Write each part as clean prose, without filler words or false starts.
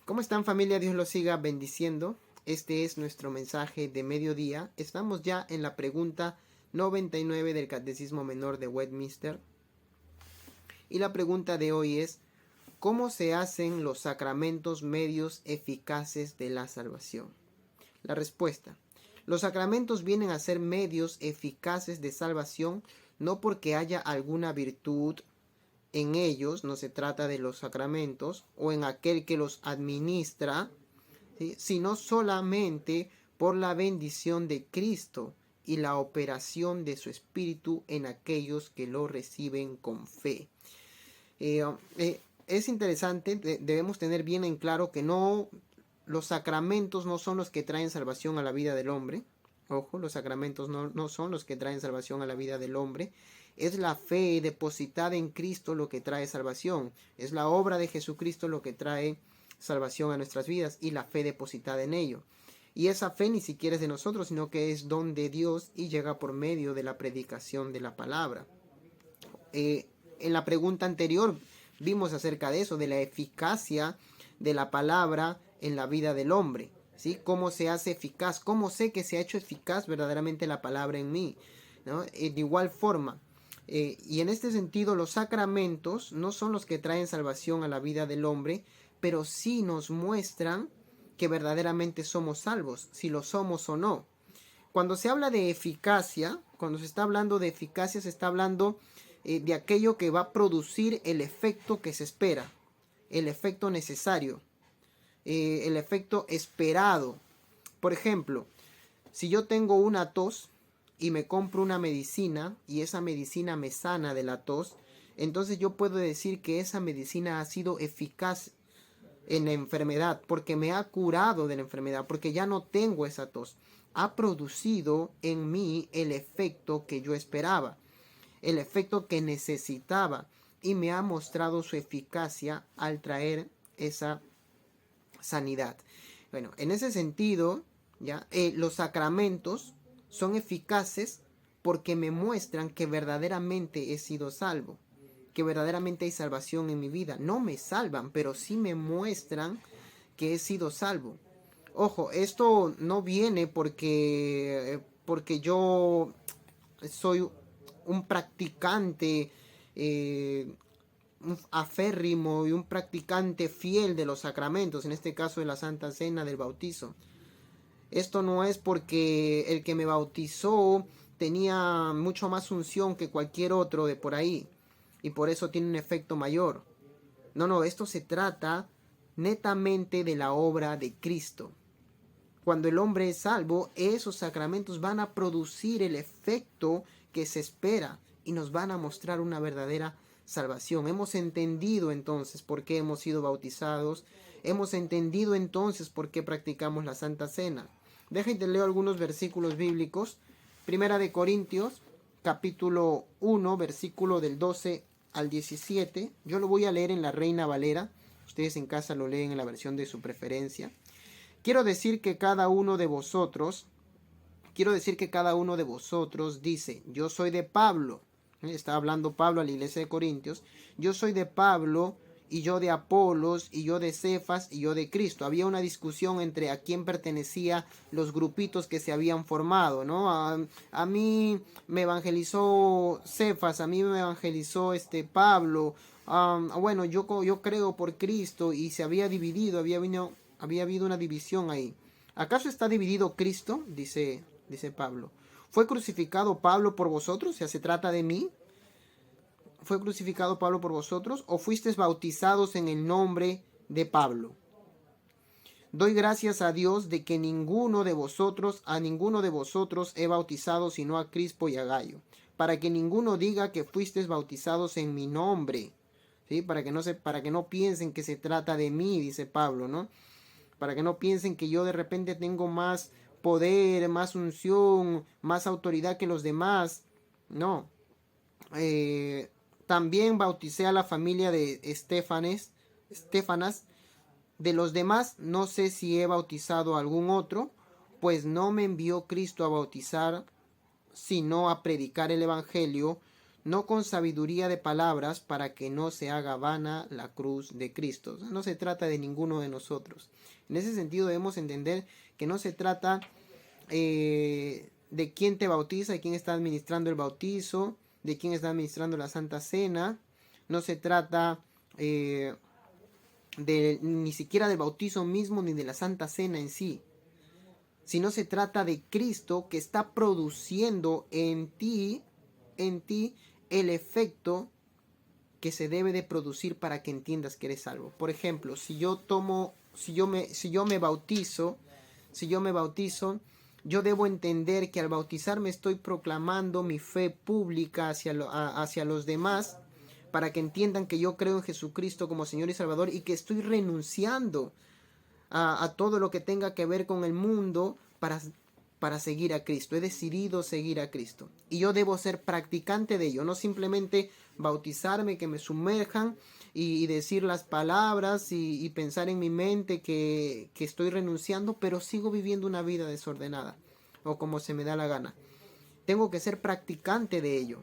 ¿Cómo están, familia? Dios los siga bendiciendo. Este es nuestro mensaje de mediodía. Estamos ya en la pregunta 99 del Catecismo Menor de Westminster. Y la pregunta de hoy es: ¿cómo se hacen los sacramentos medios eficaces de la salvación? La respuesta: los sacramentos vienen a ser medios eficaces de salvación no porque haya alguna virtud en ellos, no se trata de los sacramentos o en aquel que los administra, ¿sí?, sino solamente por la bendición de Cristo y la operación de su Espíritu en aquellos que lo reciben con fe. Es interesante, debemos tener bien en claro que los sacramentos no son los que traen salvación a la vida del hombre. Ojo, los sacramentos no son los que traen salvación a la vida del hombre. Es la fe depositada en Cristo lo que trae salvación. Es la obra de Jesucristo lo que trae salvación a nuestras vidas y la fe depositada en ello. Y esa fe ni siquiera es de nosotros, sino que es don de Dios y llega por medio de la predicación de la palabra. En la pregunta anterior vimos acerca de eso, de la eficacia de la palabra en la vida del hombre, ¿sí? ¿Cómo se hace eficaz? ¿Cómo sé que se ha hecho eficaz verdaderamente la palabra en mí, ¿no? De igual forma, y en este sentido, los sacramentos no son los que traen salvación a la vida del hombre, pero sí nos muestran que verdaderamente somos salvos, si lo somos o no. Cuando se habla de eficacia, cuando se está hablando de eficacia, se está hablando de aquello que va a producir el efecto que se espera, el efecto necesario, el efecto esperado. Por ejemplo, si yo tengo una tos y me compro una medicina y esa medicina me sana de la tos, entonces yo puedo decir que esa medicina ha sido eficaz en la enfermedad, porque me ha curado de la enfermedad, porque ya no tengo esa tos. Ha producido en mí el efecto que yo esperaba, el efecto que necesitaba, y me ha mostrado su eficacia al traer esa sanidad. Bueno, en ese sentido, ¿ya? Los sacramentos son eficaces porque me muestran que verdaderamente he sido salvo, que verdaderamente hay salvación en mi vida. No me salvan, pero sí me muestran que he sido salvo. Ojo, esto no viene porque yo soy un practicante, un aférrimo y un practicante fiel de los sacramentos, en este caso de la Santa Cena, del bautizo. Esto no es porque el que me bautizó tenía mucho más unción que cualquier otro de por ahí y por eso tiene un efecto mayor. No, esto se trata netamente de la obra de Cristo. Cuando el hombre es salvo, esos sacramentos van a producir el efecto que se espera y nos van a mostrar una verdadera salvación. Hemos entendido entonces por qué hemos sido bautizados. Hemos entendido entonces por qué practicamos la Santa Cena. Deja y te leo algunos versículos bíblicos. Primera de Corintios, capítulo 1, versículo del 12 al 17. Yo lo voy a leer en la Reina Valera. Ustedes en casa lo leen en la versión de su preferencia. Quiero decir que cada uno de vosotros dice: yo soy de Pablo. Está hablando Pablo a la iglesia de Corintios. Yo soy de Pablo, y yo de Apolos, y yo de Cefas, y yo de Cristo. Había una discusión entre a quién pertenecía los grupitos que se habían formado, ¿no? A mí me evangelizó Cefas, a mí me evangelizó Pablo. Bueno, yo creo por Cristo, y se había dividido, había habido una división ahí. ¿Acaso está dividido Cristo? Dice Pablo. ¿Fue crucificado Pablo por vosotros? O sea, ¿se trata de mí? ¿Fue crucificado Pablo por vosotros? ¿O fuisteis bautizados en el nombre de Pablo? Doy gracias a Dios de que a ninguno de vosotros he bautizado sino a Crispo y a Gayo, para que ninguno diga que fuisteis bautizados en mi nombre. ¿Sí? Para que no piensen que se trata de mí, dice Pablo, ¿no? Para que no piensen que yo de repente tengo más poder, más unción, más autoridad que los demás. No. También bauticé a la familia de Estefanas. De los demás no sé si he bautizado a algún otro, pues no me envió Cristo a bautizar, sino a predicar el evangelio, no con sabiduría de palabras, para que no se haga vana la cruz de Cristo. No se trata de ninguno de nosotros. En ese sentido debemos entender que no se trata de quién te bautiza, de quién está administrando el bautizo, de quién está administrando la Santa Cena. No se trata ni siquiera del bautizo mismo ni de la Santa Cena en sí, sino se trata de Cristo que está produciendo en ti el efecto que se debe de producir para que entiendas que eres salvo. Por ejemplo, si yo me bautizo, yo debo entender que al bautizarme estoy proclamando mi fe pública hacia los demás, para que entiendan que yo creo en Jesucristo como Señor y Salvador, y que estoy renunciando a todo lo que tenga que ver con el mundo para seguir a Cristo. He decidido seguir a Cristo. Y yo debo ser practicante de ello, no simplemente bautizarme, que me sumerjan y decir las palabras y pensar en mi mente que estoy renunciando, pero sigo viviendo una vida desordenada o como se me da la gana. Tengo que ser practicante de ello.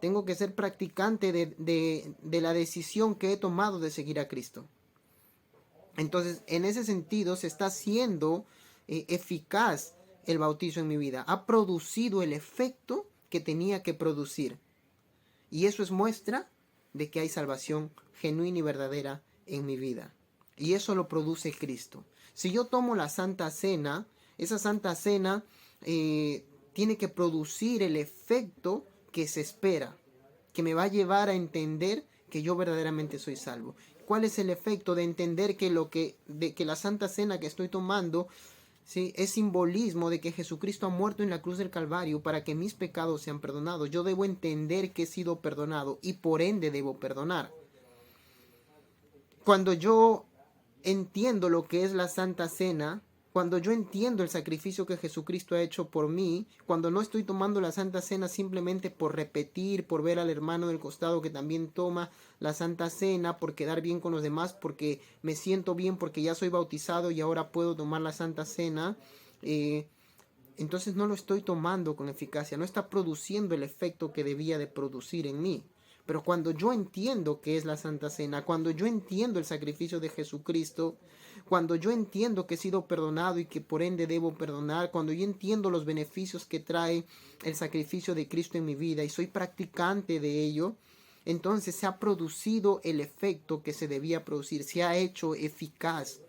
Tengo que ser practicante de la decisión que he tomado de seguir a Cristo. Entonces, en ese sentido, se está haciendo eficaz el bautizo en mi vida. Ha producido el efecto que tenía que producir. Y eso es muestra de que hay salvación genuina y verdadera en mi vida. Y eso lo produce Cristo. Si yo tomo la Santa Cena, esa Santa Cena tiene que producir el efecto que se espera, que me va a llevar a entender que yo verdaderamente soy salvo. ¿Cuál es el efecto de entender que la Santa Cena que estoy tomando, ¿sí?, es simbolismo de que Jesucristo ha muerto en la cruz del Calvario para que mis pecados sean perdonados? Yo debo entender que he sido perdonado y por ende debo perdonar. Cuando yo entiendo lo que es la Santa Cena, cuando yo entiendo el sacrificio que Jesucristo ha hecho por mí, cuando no estoy tomando la Santa Cena simplemente por repetir, por ver al hermano del costado que también toma la Santa Cena, por quedar bien con los demás, porque me siento bien, porque ya soy bautizado y ahora puedo tomar la Santa Cena, entonces no lo estoy tomando con eficacia, no está produciendo el efecto que debía de producir en mí. Pero cuando yo entiendo qué es la Santa Cena, cuando yo entiendo el sacrificio de Jesucristo, cuando yo entiendo que he sido perdonado y que por ende debo perdonar, cuando yo entiendo los beneficios que trae el sacrificio de Cristo en mi vida y soy practicante de ello, entonces se ha producido el efecto que se debía producir, se ha hecho eficaz.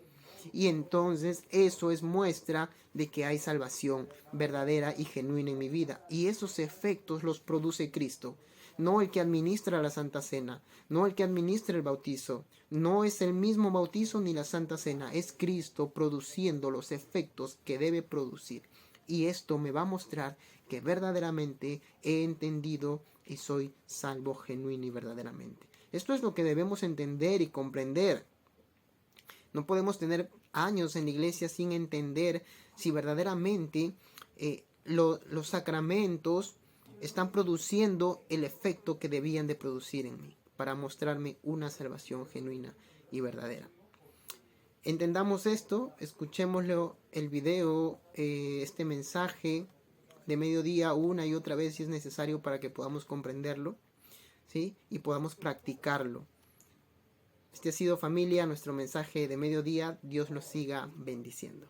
Y entonces eso es muestra de que hay salvación verdadera y genuina en mi vida. Y esos efectos los produce Cristo. No el que administra la Santa Cena, no el que administra el bautizo. No es el mismo bautizo ni la Santa Cena. Es Cristo produciendo los efectos que debe producir. Y esto me va a mostrar que verdaderamente he entendido y soy salvo genuino y verdaderamente. Esto es lo que debemos entender y comprender. No podemos tener años en la iglesia sin entender si verdaderamente los sacramentos están produciendo el efecto que debían de producir en mí, para mostrarme una salvación genuina y verdadera. Entendamos esto, escuchémoslo el video, este mensaje de mediodía una y otra vez si es necesario para que podamos comprenderlo, ¿sí?, y podamos practicarlo. Este ha sido, familia, nuestro mensaje de mediodía. Dios los siga bendiciendo.